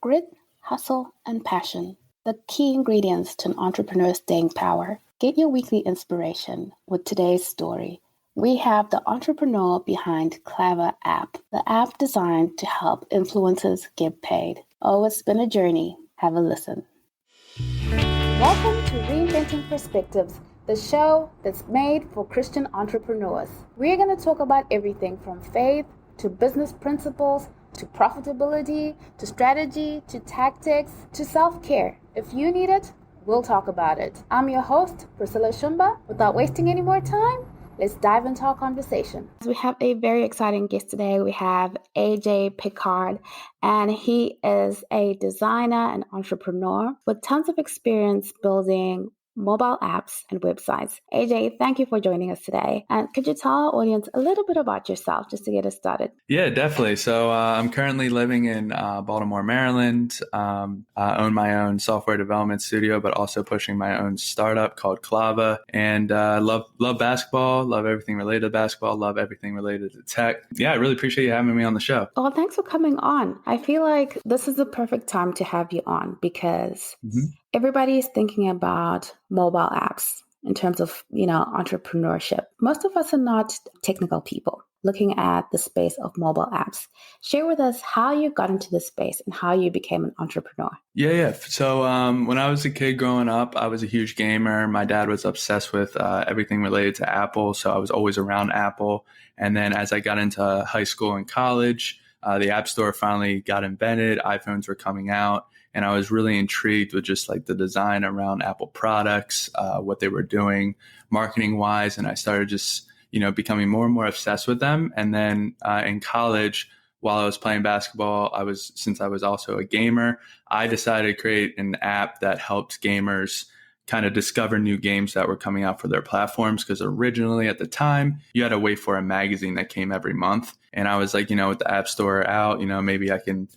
Grit, hustle, and passion, the key ingredients to an entrepreneur's staying power. Get your weekly inspiration with today's story. We have the entrepreneur behind ClavaApp, the app designed to help influencers get paid. Oh, it's been a journey. Have a listen. Welcome to Reinventing Perspectives, the show that's made for Christian entrepreneurs. We're going to talk about everything from faith to business principles to profitability, to strategy, to tactics, to self-care. If you need it, we'll talk about it. I'm your host, Priscilla Shumba. Without wasting any more time, let's dive into our conversation. We have a very exciting guest today. We have AJ Picard, and he is a designer and entrepreneur with tons of experience building mobile apps and websites. AJ, thank you for joining us today. And could you tell our audience a little bit about yourself just to get us started? Yeah, definitely. So I'm currently living in Baltimore, Maryland. I own my own software development studio, but also pushing my own startup called Clava. And love basketball, love everything related to basketball, love everything related to tech. Yeah, I really appreciate you having me on the show. Well, thanks for coming on. I feel like this is the perfect time to have you on because everybody is thinking about mobile apps in terms of, entrepreneurship. Most of us are not technical people looking at the space of mobile apps. Share with us how you got into this space and how you became an entrepreneur. Yeah. So when I was a kid growing up, I was a huge gamer. My dad was obsessed with everything related to Apple, so I was always around Apple. And then as I got into high school and college, the App Store finally got invented. iPhones were coming out. And I was really intrigued with just like the design around Apple products, what they were doing marketing wise. And I started just, becoming more and more obsessed with them. And then in college, while I was playing basketball, since I was also a gamer, I decided to create an app that helped gamers kind of discover new games that were coming out for their platforms. Because originally at the time, you had to wait for a magazine that came every month. And I was like, with the App Store out, maybe I can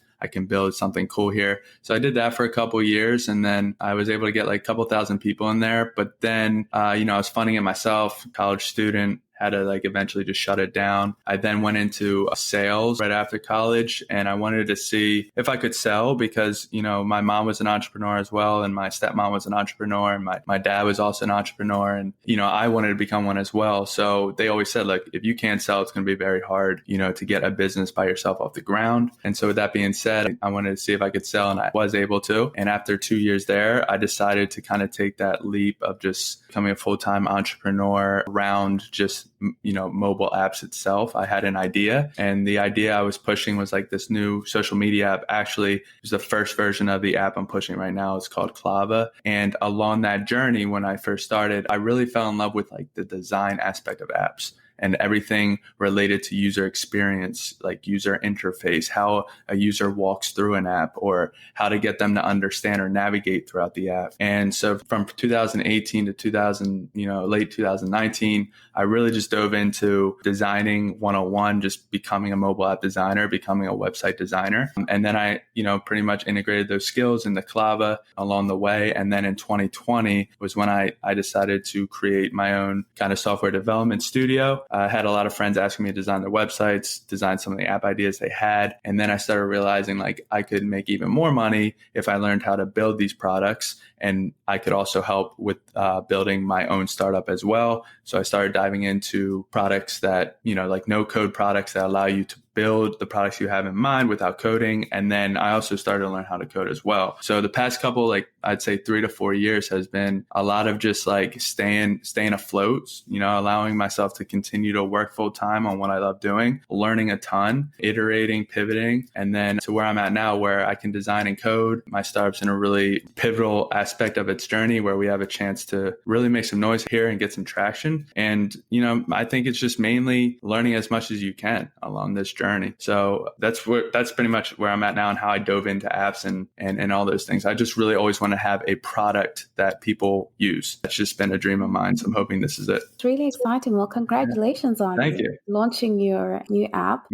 build something cool here. So I did that for a couple of years, and then I was able to get like a couple thousand people in there. But then, I was funding it myself, college student, had to like eventually just shut it down. I then went into sales right after college, and I wanted to see if I could sell because, my mom was an entrepreneur as well. And my stepmom was an entrepreneur, and my dad was also an entrepreneur. And, I wanted to become one as well. So they always said, like, if you can't sell, it's going to be very hard, to get a business by yourself off the ground. And so with that being said, I wanted to see if I could sell, and I was able to. And after 2 years there, I decided to kind of take that leap of just becoming a full-time entrepreneur around just mobile apps itself. I had an idea, and the idea I was pushing was like this new social media app. Actually, it was the first version of the app I'm pushing right now. It's called Clava. And along that journey, when I first started, I really fell in love with like the design aspect of apps and everything related to user experience, like user interface, how a user walks through an app or how to get them to understand or navigate throughout the app. And so from 2018 to late 2019, I really just dove into designing 101, just becoming a mobile app designer, becoming a website designer. And then I, pretty much integrated those skills into Clava along the way. And then in 2020 was when I decided to create my own kind of software development studio. I had a lot of friends asking me to design their websites, design some of the app ideas they had. And then I started realizing like I could make even more money if I learned how to build these products. And I could also help with building my own startup as well. So I started diving into products that, like no code products that allow you to build the products you have in mind without coding. And then I also started to learn how to code as well. So the past couple, I'd say 3 to 4 years has been a lot of just like staying afloat, allowing myself to continue to work full time on what I love doing, learning a ton, iterating, pivoting, and then to where I'm at now where I can design and code. My startup's in a really pivotal aspect of its journey where we have a chance to really make some noise here and get some traction. And, I think it's just mainly learning as much as you can along this journey. So that's pretty much where I'm at now and how I dove into apps and all those things. I just really always want to have a product that people use. That's just been a dream of mine. So I'm hoping this is it. It's really exciting. Well, congratulations on Thank you. Launching your new app.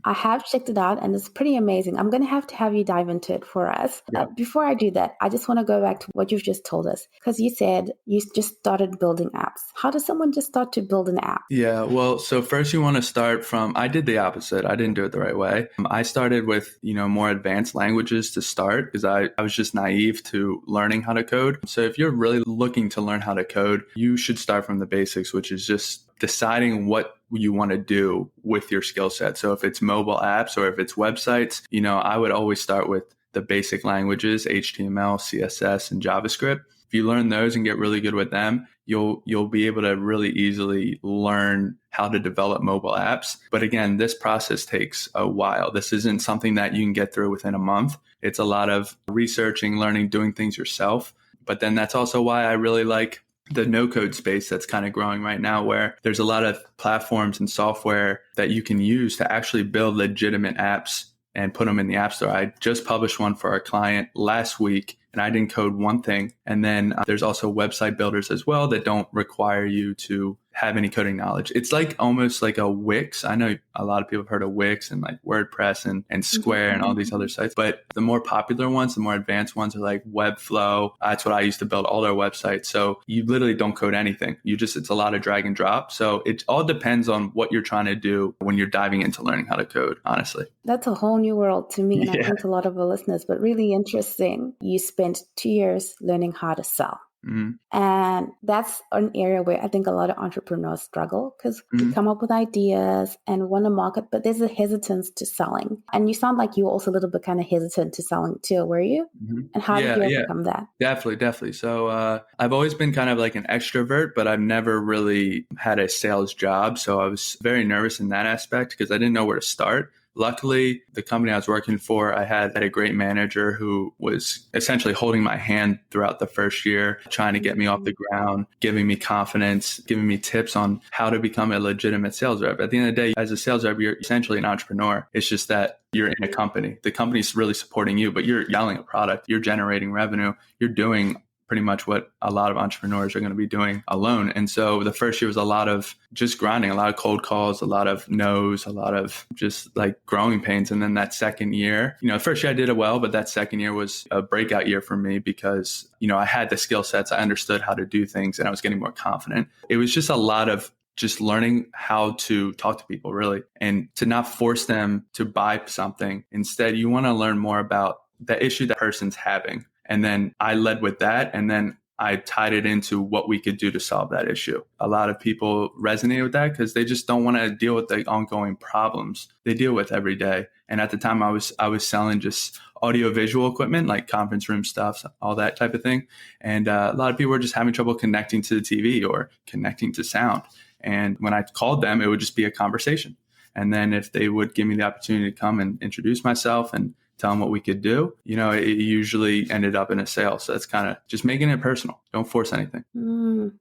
I have checked it out and it's pretty amazing. I'm going to have you dive into it for us. Yeah. Before I do that, I just want to go back to what you've just told us, because you said you just started building apps. How does someone just start to build an app? Yeah, well, so first you want to start from, I did the opposite. I didn't do it the right way. I started with, more advanced languages to start because I was just naive to learning how to code. So if you're really looking to learn how to code, you should start from the basics, which is just deciding what you want to do with your skill set. So if it's mobile apps or if it's websites, I would always start with the basic languages, HTML, CSS, and JavaScript. If you learn those and get really good with them, you'll be able to really easily learn how to develop mobile apps. But again, this process takes a while. This isn't something that you can get through within a month. It's a lot of researching, learning, doing things yourself. But then that's also why I really like the no-code space that's kind of growing right now, where there's a lot of platforms and software that you can use to actually build legitimate apps and put them in the App Store. I just published one for our client last week, and I didn't code one thing. And then there's also website builders as well that don't require you to have any coding knowledge. It's like almost like a Wix. I know a lot of people have heard of Wix and like WordPress and Square and all these other sites, but the more popular ones, the more advanced ones are like Webflow. That's what I used to build all their websites. So you literally don't code anything. It's a lot of drag and drop. So it all depends on what you're trying to do when you're diving into learning how to code, honestly. That's a whole new world to me, and I think to a lot of our listeners, but really interesting. You spent 2 years learning how to sell. Mm-hmm. And that's an area where I think a lot of entrepreneurs struggle because you come up with ideas and want to market, but there's a hesitance to selling. And you sound like you were also a little bit kind of hesitant to selling too, were you? Mm-hmm. And how did you overcome that? Definitely. So I've always been kind of like an extrovert, but I've never really had a sales job. So I was very nervous in that aspect because I didn't know where to start. Luckily, the company I was working for, I had a great manager who was essentially holding my hand throughout the first year, trying to get me off the ground, giving me confidence, giving me tips on how to become a legitimate sales rep. At the end of the day, as a sales rep, you're essentially an entrepreneur. It's just that you're in a company. The company's really supporting you, but you're selling a product, you're generating revenue, you're doing pretty much what a lot of entrepreneurs are going to be doing alone. And so the first year was a lot of just grinding, a lot of cold calls, a lot of no's, a lot of just like growing pains. And then that second year, the first year I did it well, but that second year was a breakout year for me because, I had the skill sets, I understood how to do things, and I was getting more confident. It was just a lot of just learning how to talk to people really, and to not force them to buy something. Instead, you want to learn more about the issue that person's having. And then I led with that. And then I tied it into what we could do to solve that issue. A lot of people resonate with that because they just don't want to deal with the ongoing problems they deal with every day. And at the time I was selling just audio visual equipment, like conference room stuff, all that type of thing. And a lot of people were just having trouble connecting to the TV or connecting to sound. And when I called them, it would just be a conversation. And then if they would give me the opportunity to come and introduce myself and tell them what we could do, it usually ended up in a sale. So it's kind of just making it personal. Don't force anything.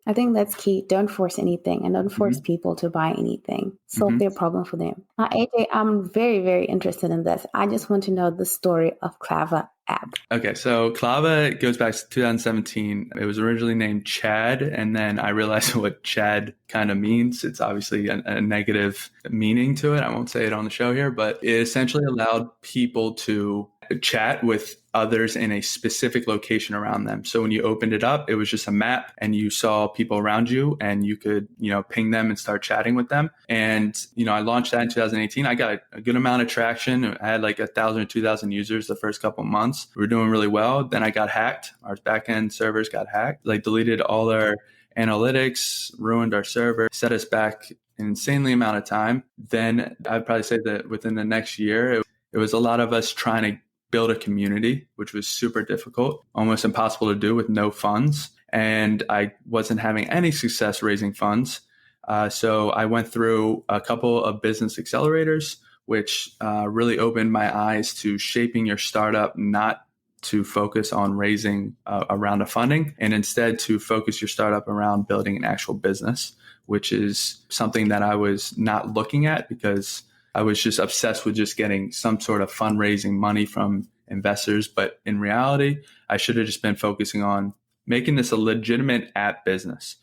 I think that's key. Don't force anything and don't force people to buy anything. Solve their problem for them. Now, AJ, I'm very, very interested in this. I just want to know the story of ClavaApp. Okay, so Clava goes back to 2017. It was originally named Chad, and then I realized what Chad kind of means. It's obviously a negative meaning to it. I won't say it on the show here, but it essentially allowed people to chat with others in a specific location around them. So when you opened it up, it was just a map and you saw people around you and you could, ping them and start chatting with them. And, I launched that in 2018. I got a good amount of traction. I had like 1,000 or 2,000 users the first couple of months. We were doing really well. Then I got hacked. Our backend servers got hacked, deleted all our analytics, ruined our server, set us back an insanely amount of time. Then I'd probably say that within the next year, it was a lot of us trying to build a community, which was super difficult, almost impossible to do with no funds. And I wasn't having any success raising funds. So I went through a couple of business accelerators, which really opened my eyes to shaping your startup, not to focus on raising a round of funding, and instead to focus your startup around building an actual business, which is something that I was not looking at because I was just obsessed with just getting some sort of fundraising money from investors. But in reality, I should have just been focusing on making this a legitimate app business,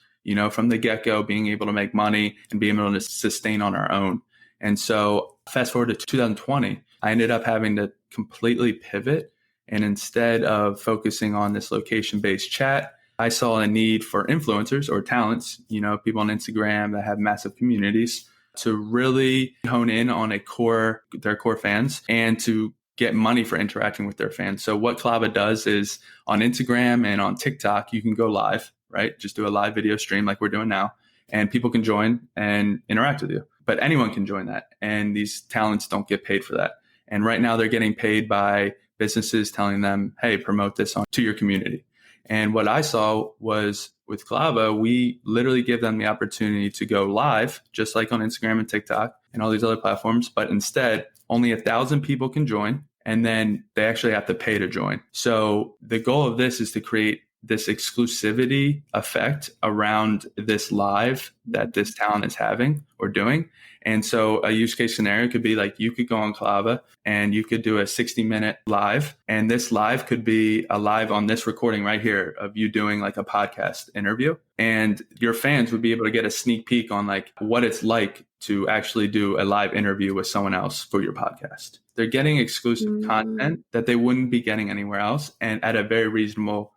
from the get-go, being able to make money and being able to sustain on our own. And so fast forward to 2020, I ended up having to completely pivot. And instead of focusing on this location-based chat, I saw a need for influencers or talents, people on Instagram that have massive communities, to really hone in on their core fans and to get money for interacting with their fans. So what Clava does is on Instagram and on TikTok, you can go live, right? Just do a live video stream like we're doing now, and people can join and interact with you. But anyone can join that. And these talents don't get paid for that. And right now they're getting paid by businesses telling them, hey, promote this to your community. And what I saw was with Clava, we literally give them the opportunity to go live, just like on Instagram and TikTok and all these other platforms. But instead, only 1,000 people can join, and then they actually have to pay to join. So the goal of this is to create this exclusivity effect around this live that this talent is having or doing. And so a use case scenario could be like you could go on Clava and you could do a 60-minute live. And this live could be a live on this recording right here of you doing like a podcast interview. And your fans would be able to get a sneak peek on like what it's like to actually do a live interview with someone else for your podcast. They're getting exclusive content that they wouldn't be getting anywhere else and at a very reasonable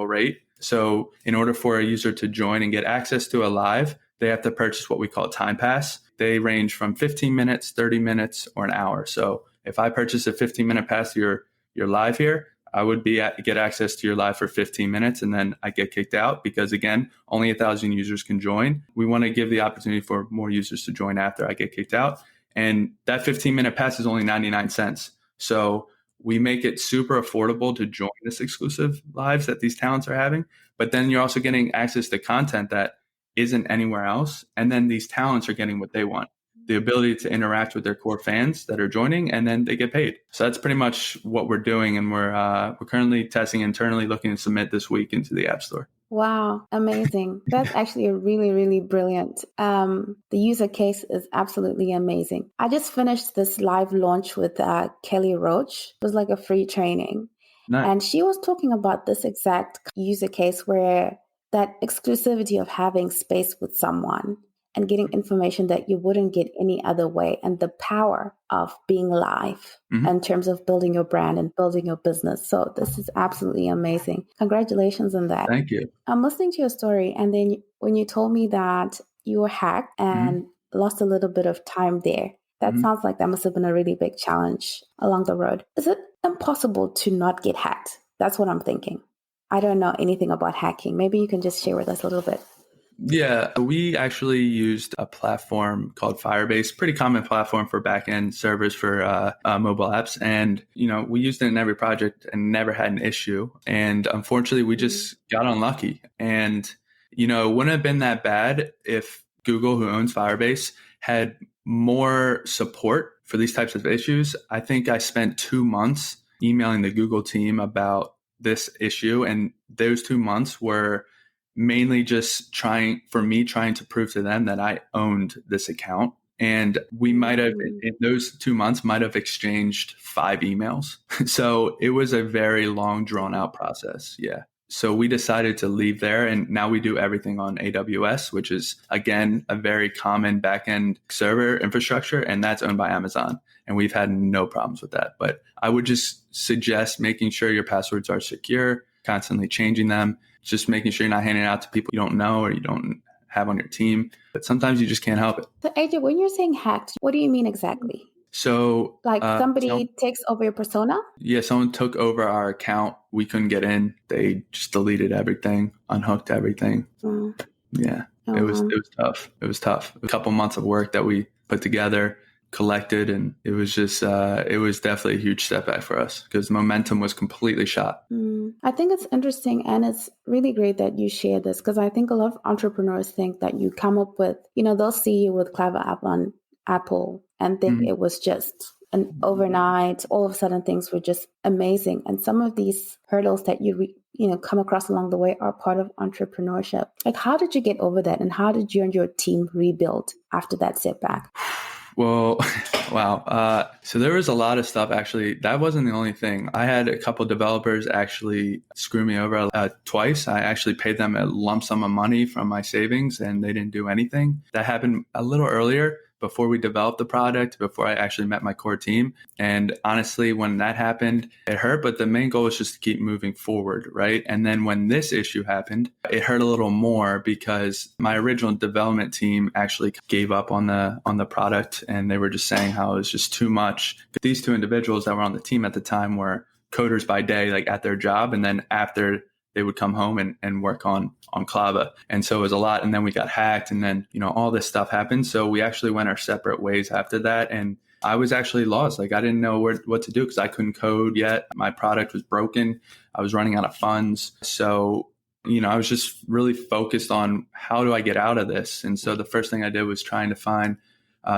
rate. So in order for a user to join and get access to a live, they have to purchase what we call a time pass. They range from 15 minutes, 30 minutes, or an hour. So if I purchase a 15-minute pass to your live here, I would get access to your live for 15 minutes and then I get kicked out because, again, only 1,000 users can join. We want to give the opportunity for more users to join after I get kicked out. And that 15-minute pass is only 99 cents. So we make it super affordable to join this exclusive lives that these talents are having. But then you're also getting access to content that isn't anywhere else. And then these talents are getting what they want, the ability to interact with their core fans that are joining, and then they get paid. So that's pretty much what we're doing. And we're currently testing internally, looking to submit this week into the App Store. Wow, amazing. That's actually a really, really brilliant. The user case is absolutely amazing. I just finished this live launch with Kelly Roach. It was like a free training. Nice. And she was talking about this exact user case where that exclusivity of having space with someone and getting information that you wouldn't get any other way, and the power of being live in terms of building your brand and building your business. So this is absolutely amazing. Congratulations on that. Thank you. I'm listening to your story, and then when you told me that you were hacked and lost a little bit of time there, that sounds like that must have been a really big challenge along the road. Is it impossible to not get hacked? That's what I'm thinking. I don't know anything about hacking. Maybe you can just share with us a little bit. Yeah, we actually used a platform called Firebase, pretty common platform for backend servers for mobile apps. And, we used it in every project and never had an issue. And unfortunately, we just got unlucky. And, it wouldn't have been that bad if Google, who owns Firebase, had more support for these types of issues. I think I spent 2 months emailing the Google team about this issue. And those 2 months were mainly just trying to prove to them that I owned this account. And we might have, in those 2 months, might have exchanged 5 emails. So it was a very long, drawn out process. Yeah. So we decided to leave there. And now we do everything on AWS, which is, again, a very common backend server infrastructure. And that's owned by Amazon. And we've had no problems with that. But I would just suggest making sure your passwords are secure, constantly changing them, just making sure you're not handing it out to people you don't know or you don't have on your team. But sometimes you just can't help it. So AJ, when you're saying hacked, what do you mean exactly? So like somebody takes over your persona? Yeah, someone took over our account. We couldn't get in. They just deleted everything, unhooked everything. Yeah, it was tough. It was tough. A couple months of work that we put together, collected, and it was just it was definitely a huge setback for us because momentum was completely shot. I think it's interesting, and it's really great that you share this because I think a lot of entrepreneurs think that you come up with, they'll see you with ClavaApp on Apple and think it was just an overnight, all of a sudden things were just amazing. And some of these hurdles that you come across along the way are part of entrepreneurship. Like, how did you get over that? And how did you and your team rebuild after that setback? Well, wow. So there was a lot of stuff, actually. That wasn't the only thing. I had a couple developers actually screw me over twice. I actually paid them a lump sum of money from my savings and they didn't do anything. That happened a little earlier, before we developed the product, before I actually met my core team. And honestly, when that happened, it hurt, but the main goal was just to keep moving forward, right? And then when this issue happened, it hurt a little more because my original development team actually gave up on the product, and they were just saying how it was just too much. These two individuals that were on the team at the time were coders by day, like at their job, and then after they would come home and work on Clava. And so it was a lot. And then we got hacked, and then, all this stuff happened. So we actually went our separate ways after that. And I was actually lost. Like, I didn't know what to do because I couldn't code yet. My product was broken. I was running out of funds. So, I was just really focused on how do I get out of this? And so the first thing I did was trying to find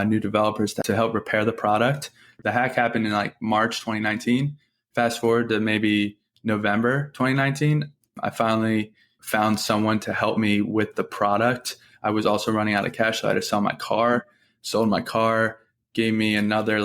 new developers to help repair the product. The hack happened in like March 2019. Fast forward to maybe November 2019. I finally found someone to help me with the product. I was also running out of cash, so I had to sell my car. Sold my car, gave me another,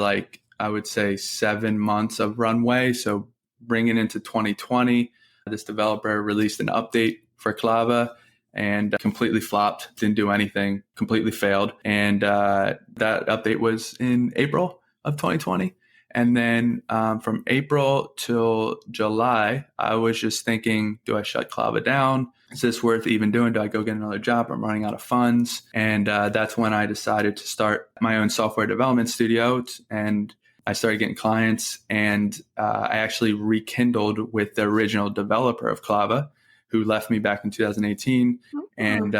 I would say 7 months of runway. So bringing into 2020, this developer released an update for Clava and completely flopped, didn't do anything, completely failed. And that update was in April of 2020. And then from April till July, I was just thinking, do I shut Clava down? Is this worth even doing? Do I go get another job? I'm running out of funds. And that's when I decided to start my own software development studio. And I started getting clients. And I actually rekindled with the original developer of Clava, who left me back in 2018. And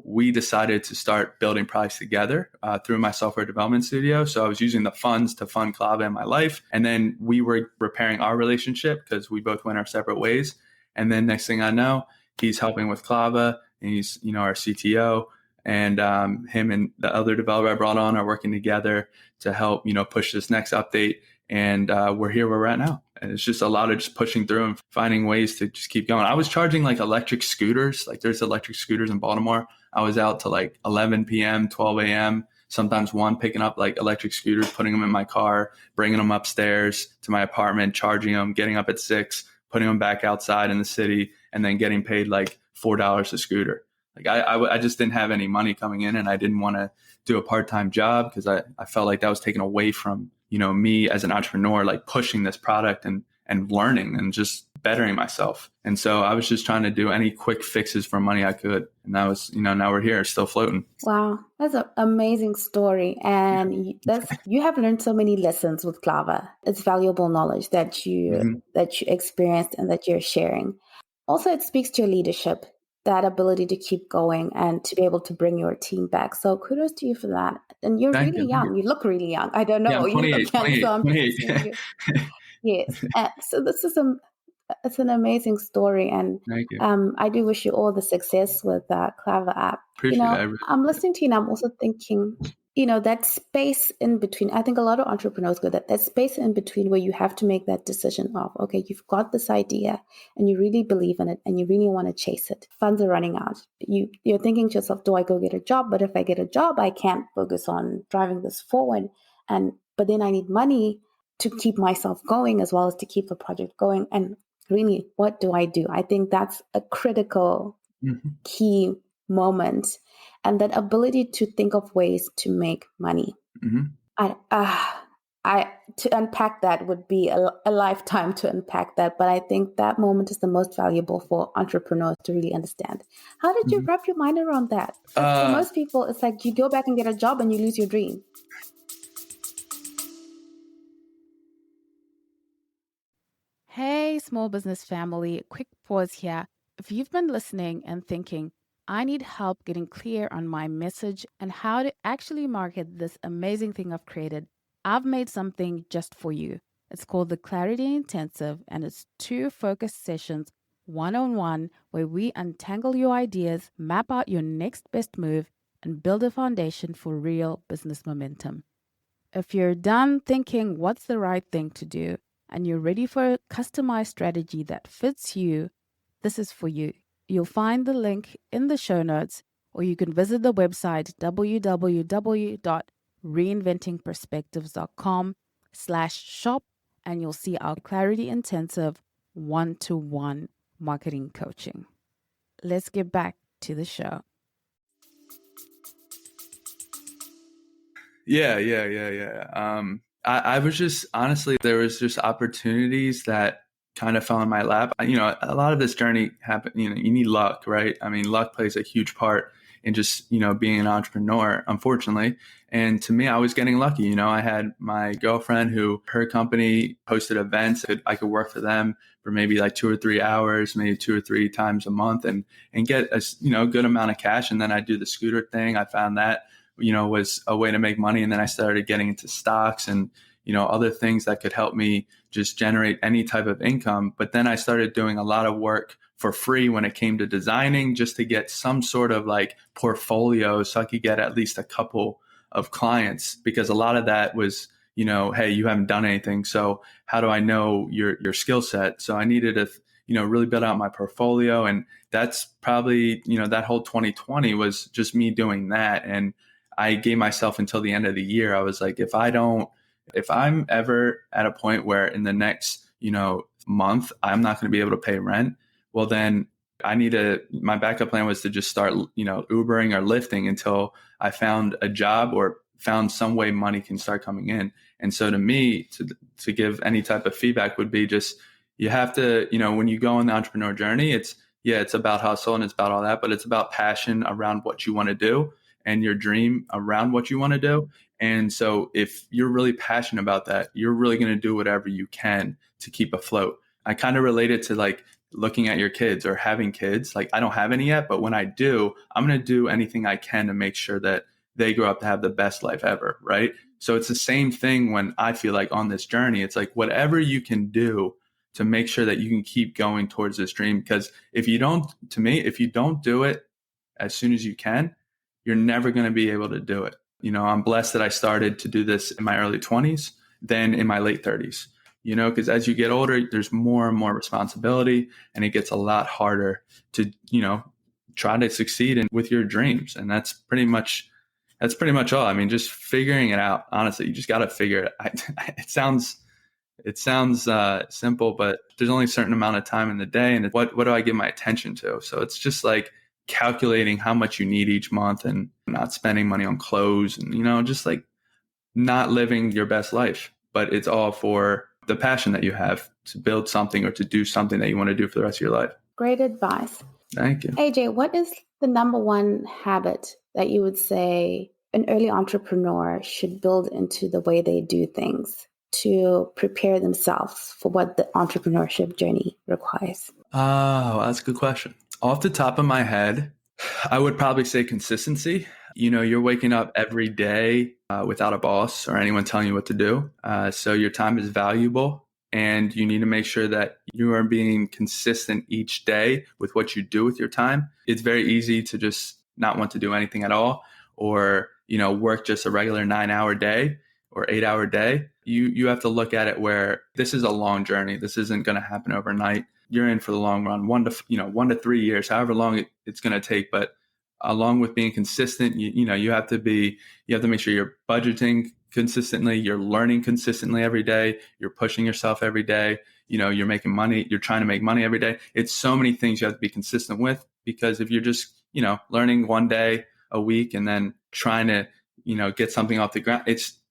we decided to start building products together through my software development studio. So I was using the funds to fund Clava in my life. And then we were repairing our relationship because we both went our separate ways. And then next thing I know, he's helping with Clava, and he's, our CTO. And him and the other developer I brought on are working together to help, push this next update. And we're here where we're at now. And it's just a lot of just pushing through and finding ways to just keep going. I was charging electric scooters. There's electric scooters in Baltimore. I was out to 11 p.m., 12 a.m., sometimes picking up electric scooters, putting them in my car, bringing them upstairs to my apartment, charging them, getting up at 6, putting them back outside in the city, and then getting paid $4 a scooter. I just didn't have any money coming in, and I didn't want to do a part-time job because I felt like that was taken away from, me as an entrepreneur, pushing this product and learning and just bettering myself. And so I was just trying to do any quick fixes for money I could. And that was, now we're here, still floating. Wow. That's an amazing story. And you have learned so many lessons with Clava. It's valuable knowledge that you experienced and that you're sharing. Also, it speaks to your leadership, that ability to keep going and to be able to bring your team back. So kudos to you for that. And you're really young. You look really young. I don't know. Yeah, I'm 28, you look young, 28. So I'm just Yes. So this is it's an amazing story. And Thank you. I do wish you all the success with ClavaApp. Appreciate it. I'm listening to you and I'm also thinking, that space in between. I think a lot of entrepreneurs go that space in between where you have to make that decision of, okay, you've got this idea and you really believe in it and you really want to chase it. Funds are running out. You're thinking to yourself, do I go get a job? But if I get a job, I can't focus on driving this forward. But then I need money to keep myself going as well as to keep the project going. And really, what do I do? I think that's a critical key moment. And that ability to think of ways to make money. To unpack that would be a lifetime to unpack that. But I think that moment is the most valuable for entrepreneurs to really understand. How did you wrap your mind around that? For most people, it's like you go back and get a job and you lose your dream. Hey, small business family, quick pause here. If you've been listening and thinking, I need help getting clear on my message and how to actually market this amazing thing I've created, I've made something just for you. It's called the Clarity Intensive, and it's 2 focused sessions, one-on-one, where we untangle your ideas, map out your next best move, and build a foundation for real business momentum. If you're done thinking what's the right thing to do, and you're ready for a customized strategy that fits you, this is for you. You'll find the link in the show notes, or you can visit the website www.reinventingperspectives.com/shop, and you'll see our Clarity Intensive 1-to-1 marketing coaching. Let's get back to the show. Yeah. I was just honestly, there was just opportunities that kind of fell in my lap. A lot of this journey happened, you need luck, right? I mean, luck plays a huge part in just, being an entrepreneur, unfortunately. And to me, I was getting lucky. I had my girlfriend who her company hosted events. I could work for them for maybe like 2 or 3 hours, maybe 2 or 3 times a month and get a, good amount of cash. And then I do the scooter thing. I found that was a way to make money. And then I started getting into stocks and, other things that could help me just generate any type of income. But then I started doing a lot of work for free when it came to designing just to get some sort of like portfolio so I could get at least a couple of clients, because a lot of that was, hey, you haven't done anything. So how do I know your skill set? So I needed to, really build out my portfolio. And that's probably, that whole 2020 was just me doing that. And I gave myself until the end of the year. I was like, if I'm ever at a point where in the next, month, I'm not going to be able to pay rent, well, then my backup plan was to just start, Ubering or lifting until I found a job or found some way money can start coming in. And so to me, to give any type of feedback would be just, you have to, when you go on the entrepreneur journey, it's about hustle and it's about all that, but it's about passion around what you want to do and your dream around what you want to do. And so if you're really passionate about that, you're really going to do whatever you can to keep afloat. I kind of relate it to like looking at your kids or having kids. Like I don't have any yet, but when I do, I'm going to do anything I can to make sure that they grow up to have the best life ever. Right. So it's the same thing when I feel like on this journey, it's like whatever you can do to make sure that you can keep going towards this dream. Because if you don't do it as soon as you can, you're never going to be able to do it. I'm blessed that I started to do this in my early 20s than in my late 30s, because as you get older, there's more and more responsibility and it gets a lot harder to, try to succeed with your dreams. And that's pretty much all. I mean, just figuring it out. Honestly, you just got to figure it out. It sounds simple, but there's only a certain amount of time in the day. And what do I give my attention to? So it's just like calculating how much you need each month and not spending money on clothes and, just like not living your best life. But it's all for the passion that you have to build something or to do something that you want to do for the rest of your life. Great advice. Thank you. AJ, what is the number one habit that you would say an early entrepreneur should build into the way they do things to prepare themselves for what the entrepreneurship journey requires? Oh, that's a good question. Off the top of my head, I would probably say consistency. You're waking up every day without a boss or anyone telling you what to do. So your time is valuable and you need to make sure that you are being consistent each day with what you do with your time. It's very easy to just not want to do anything at all or, work just a regular 9-hour day or 8-hour day. You have to look at it where this is a long journey. This isn't going to happen overnight. You're in for the long run, 1 to 3 years, however long it's going to take. But along with being consistent, you have to make sure you're budgeting consistently, you're learning consistently every day, you're pushing yourself every day, you're making money, you're trying to make money every day. It's so many things you have to be consistent with, because if you're just, learning one day a week and then trying to, get something off the ground,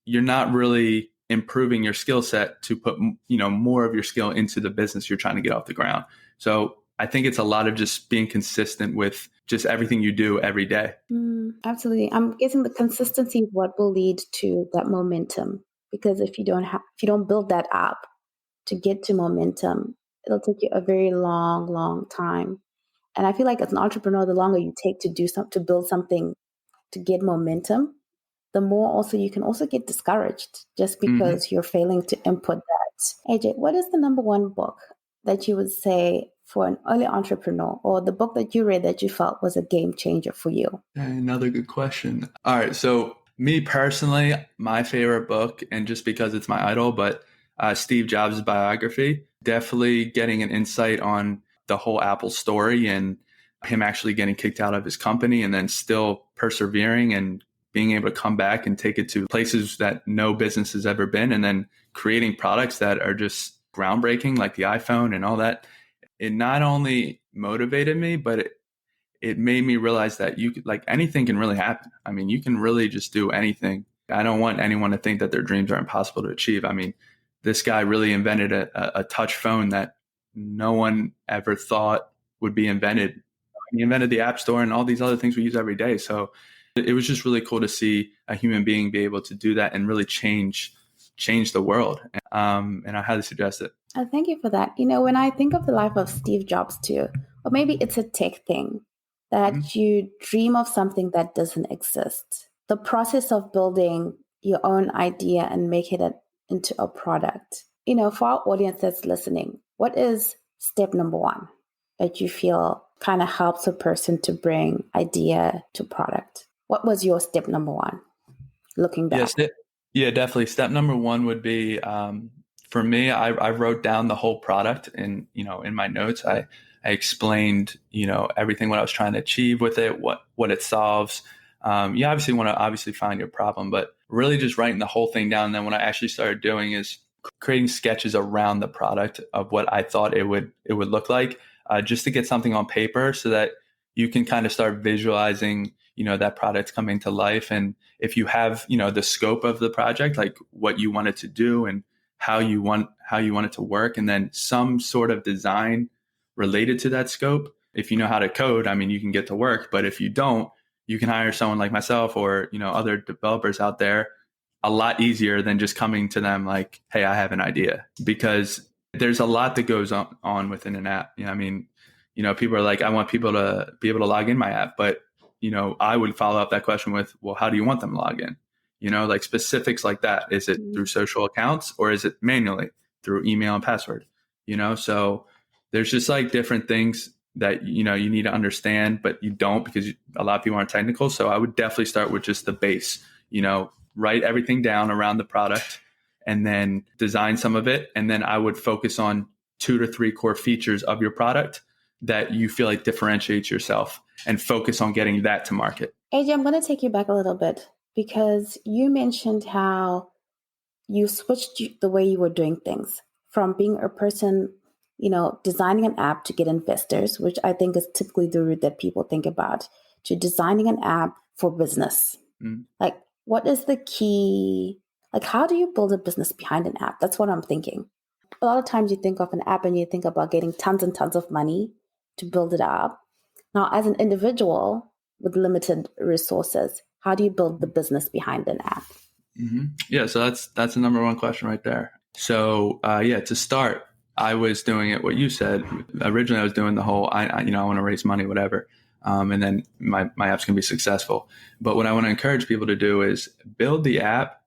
you're not really improving your skill set to put, more of your skill into the business you're trying to get off the ground. So I think it's a lot of just being consistent with just everything you do every day. Absolutely. I'm guessing the consistency is what will lead to that momentum, because if you don't build that up to get to momentum, it'll take you a very long, long time. And I feel like as an entrepreneur, the longer you take to build something to get momentum, the more also you can also get discouraged just because you're failing to input that. AJ, what is the number one book that you would say for an early entrepreneur, or the book that you read that you felt was a game changer for you? Another good question. All right. So me personally, my favorite book, and just because it's my idol, but Steve Jobs' biography, definitely getting an insight on the whole Apple story and him actually getting kicked out of his company and then still persevering and being able to come back and take it to places that no business has ever been, and then creating products that are just groundbreaking, like the iPhone and all that. It not only motivated me, but it made me realize that anything can really happen. I mean, you can really just do anything I don't want anyone to think that their dreams are impossible to achieve. I mean, this guy really invented a touch phone that no one ever thought would be invented. He invented the App Store and all these other things we use every day. So it was just really cool to see a human being be able to do that and really change the world. And I highly suggest it. Thank you for that. You know, when I think of the life of Steve Jobs too, or maybe it's a tech thing, that you dream of something that doesn't exist. The process of building your own idea and making it into a product. You know, for our audience that's listening, what is step number one that you feel kind of helps a person to bring idea to product? What was your step number one, looking back? Yes, yeah, definitely. Step number one would be, for me, I wrote down the whole product in my notes. I explained, everything, what I was trying to achieve with it, what it solves. You obviously want to find your problem, but really just writing the whole thing down. And then what I actually started doing is creating sketches around the product of what I thought it would look like, just to get something on paper so that you can kind of start visualizing, that product coming to life. And if you have, the scope of the project, like what you want it to do and how you want it to work, and then some sort of design related to that scope. If you know how to code, I mean, you can get to work. But if you don't, you can hire someone like myself or, other developers out there a lot easier than just coming to them like, hey, I have an idea, because there's a lot that goes on within an app. I mean, people are like, I want people to be able to log in my app, but, I would follow up that question with, well, how do you want them to log in? Like specifics like that. Is it through social accounts or is it manually through email and password? So there's just like different things that, you need to understand, but you don't, because a lot of people aren't technical. So I would definitely start with just the base, write everything down around the product and then design some of it. And then I would focus on 2 to 3 core features of your product that you feel like differentiates yourself, and focus on getting that to market. AJ, I'm going to take you back a little bit, because you mentioned how you switched the way you were doing things from being a person, designing an app to get investors, which I think is typically the route that people think about, to designing an app for business. Like, what is the key? Like, how do you build a business behind an app? That's what I'm thinking. A lot of times you think of an app and you think about getting tons and tons of money to build it up. Now, as an individual with limited resources, how do you build the business behind an app? Yeah, so that's the number one question right there. So to start, I was doing it what you said. Originally, I was doing the whole, I want to raise money, whatever. And then my app's going to be successful. But what I want to encourage people to do is build the app,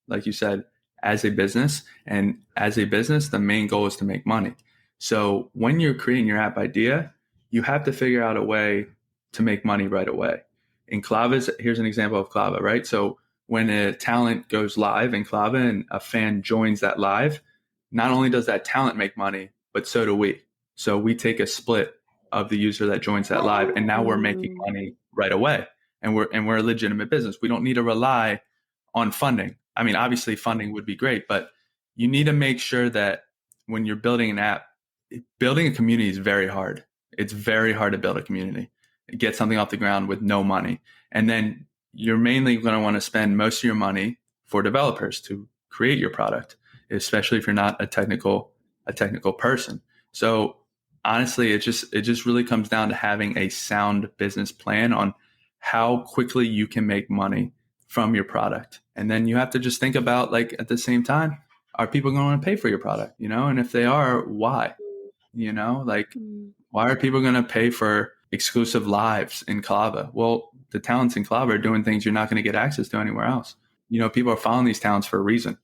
like you said, as a business. And as a business, the main goal is to make money. So when you're creating your app idea, you have to figure out a way to make money right away. In here's an example of Clava, right? So when a talent goes live in Clava and a fan joins that live, not only does that talent make money, but so do we. So we take a split of the user that joins that live, and now we're making money right away. And we're a legitimate business. We don't need to rely on funding. I mean, obviously funding would be great, but you need to make sure that when you're building an app, building a community is very hard. It's very hard to build a community, get something off the ground with no money. And then you're mainly going to want to spend most of your money for developers to create your product, especially if you're not a technical person. So honestly, it just really comes down to having a sound business plan on how quickly you can make money from your product. And then you have to just think about, like, at the same time, are people going to want to pay for your product? And if they are, why? Why are people going to pay for exclusive lives in Clava? Well, the talents in Clava are doing things you're not going to get access to anywhere else. People are following these talents for a reason.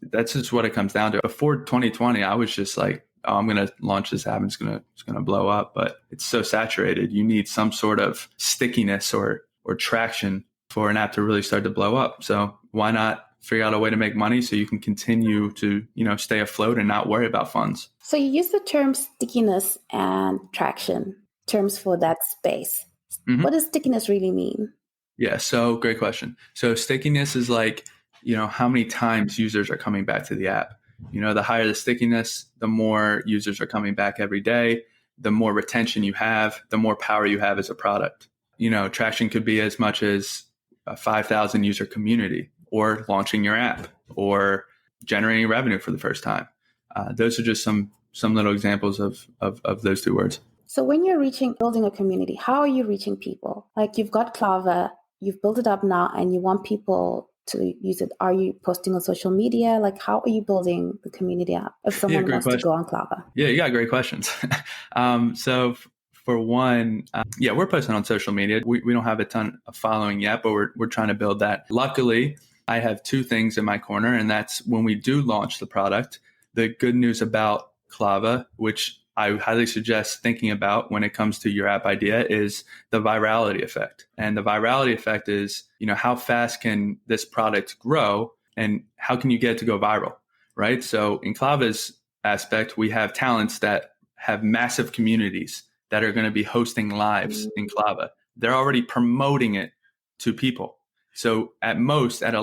That's just what it comes down to. Before 2020, I was just like, oh, I'm going to launch this app and it's going to blow up. But it's so saturated. You need some sort of stickiness or traction for an app to really start to blow up. So why not figure out a way to make money so you can continue to, stay afloat and not worry about funds? So you use the term stickiness and traction, terms for that space. What does stickiness really mean? Yeah, so great question. So stickiness is like, how many times users are coming back to the app. The higher the stickiness, the more users are coming back every day, the more retention you have, the more power you have as a product. Traction could be as much as a 5,000 user community, or launching your app, or generating revenue for the first time. Those are just some little examples of those two words. So when you're building a community, how are you reaching people? Like, you've got Clava, you've built it up now, and you want people to use it. Are you posting on social media? Like, how are you building the community up if someone wants to go on Clava? Yeah, you got great questions. So for one, we're posting on social media. We don't have a ton of following yet, but we're trying to build that. Luckily, I have two things in my corner, and that's when we do launch the product. The good news about Clava, which I highly suggest thinking about when it comes to your app idea, is the virality effect. And the virality effect is, how fast can this product grow and how can you get it to go viral, right? So in Clava's aspect, we have talents that have massive communities that are going to be hosting lives in Clava. They're already promoting it to people. So at most, at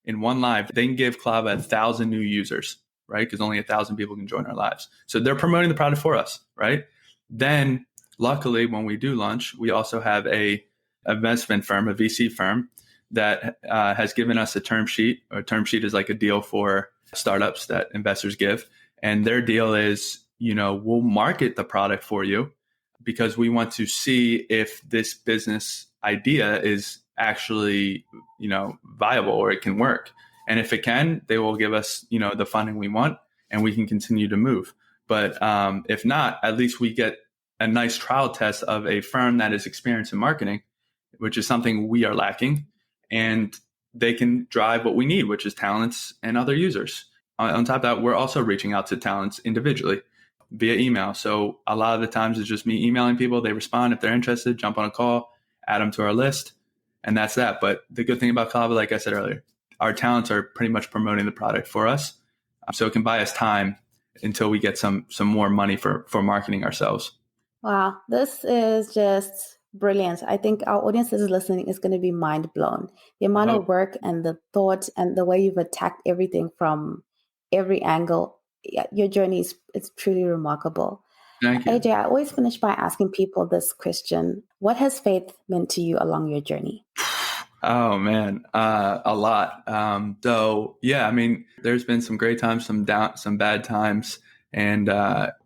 in one live, they can give Clava 1,000 new users, right? Because only 1,000 people can join our lives. So they're promoting the product for us, right? Then luckily, when we do launch, we also have a investment firm, a VC firm, that has given us a term sheet. A term sheet is like a deal for startups that investors give. And their deal is, we'll market the product for you because we want to see if this business idea is actually, viable, or it can work. And if it can, they will give us, the funding we want, and we can continue to move. But if not, at least we get a nice trial test of a firm that is experienced in marketing, which is something we are lacking. And they can drive what we need, which is talents and other users. On top of that, we're also reaching out to talents individually via email. So a lot of the times it's just me emailing people. They respond if they're interested, jump on a call, add them to our list, and that's that. But the good thing about Clava, like I said earlier, our talents are pretty much promoting the product for us. So it can buy us time until we get some more money for marketing ourselves. Wow, this is just brilliant. I think our audience that is listening is going to be mind blown. The amount of work and the thought and the way you've attacked everything from every angle. Your journey is truly remarkable. Thank you. AJ, I always finish by asking people this question. What has faith meant to you along your journey? Oh, man, a lot. There's been some great times, some bad times. And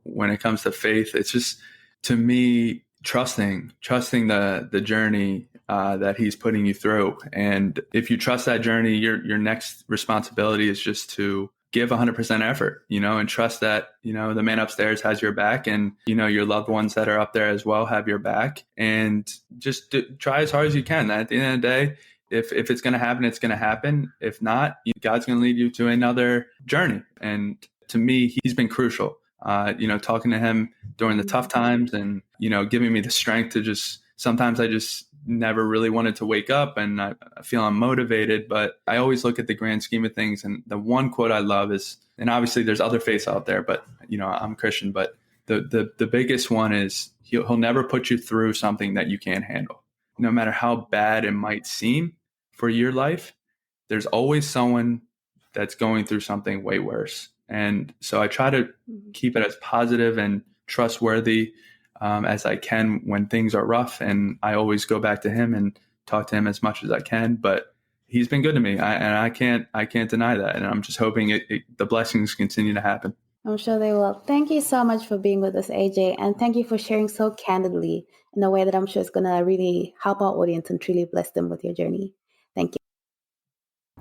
when it comes to faith, it's just, to me, trusting the journey that he's putting you through. And if you trust that journey, your next responsibility is just to give 100% effort, and trust that, the man upstairs has your back, and, your loved ones that are up there as well have your back, and just try as hard as you can. At the end of the day, if it's going to happen, it's going to happen. If not, God's going to lead you to another journey. And to me, he's been crucial. Talking to him during the tough times, and, giving me the strength to sometimes I just never really wanted to wake up, and I feel unmotivated, but I always look at the grand scheme of things. And the one quote I love is, and obviously there's other faiths out there, but, I'm Christian, but the biggest one is he'll never put you through something that you can't handle. No matter how bad it might seem for your life, there's always someone that's going through something way worse. And so I try to keep it as positive and trustworthy as I can when things are rough. And I always go back to him and talk to him as much as I can. But he's been good to me, and I can't deny that. And I'm just hoping the blessings continue to happen. I'm sure they will. Thank you so much for being with us, AJ. And thank you for sharing so candidly in a way that I'm sure is going to really help our audience and truly bless them with your journey. Thank you.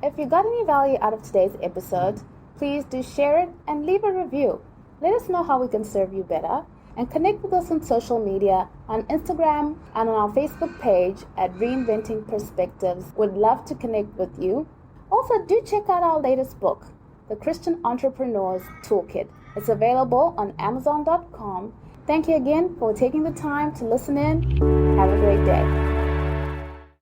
If you got any value out of today's episode, please do share it and leave a review. Let us know how we can serve you better, and connect with us on social media, on Instagram and on our Facebook page at Reinventing Perspectives. We'd love to connect with you. Also, do check out our latest book, The Christian Entrepreneur's Toolkit. It's available on Amazon.com. Thank you again for taking the time to listen in. Have a great day.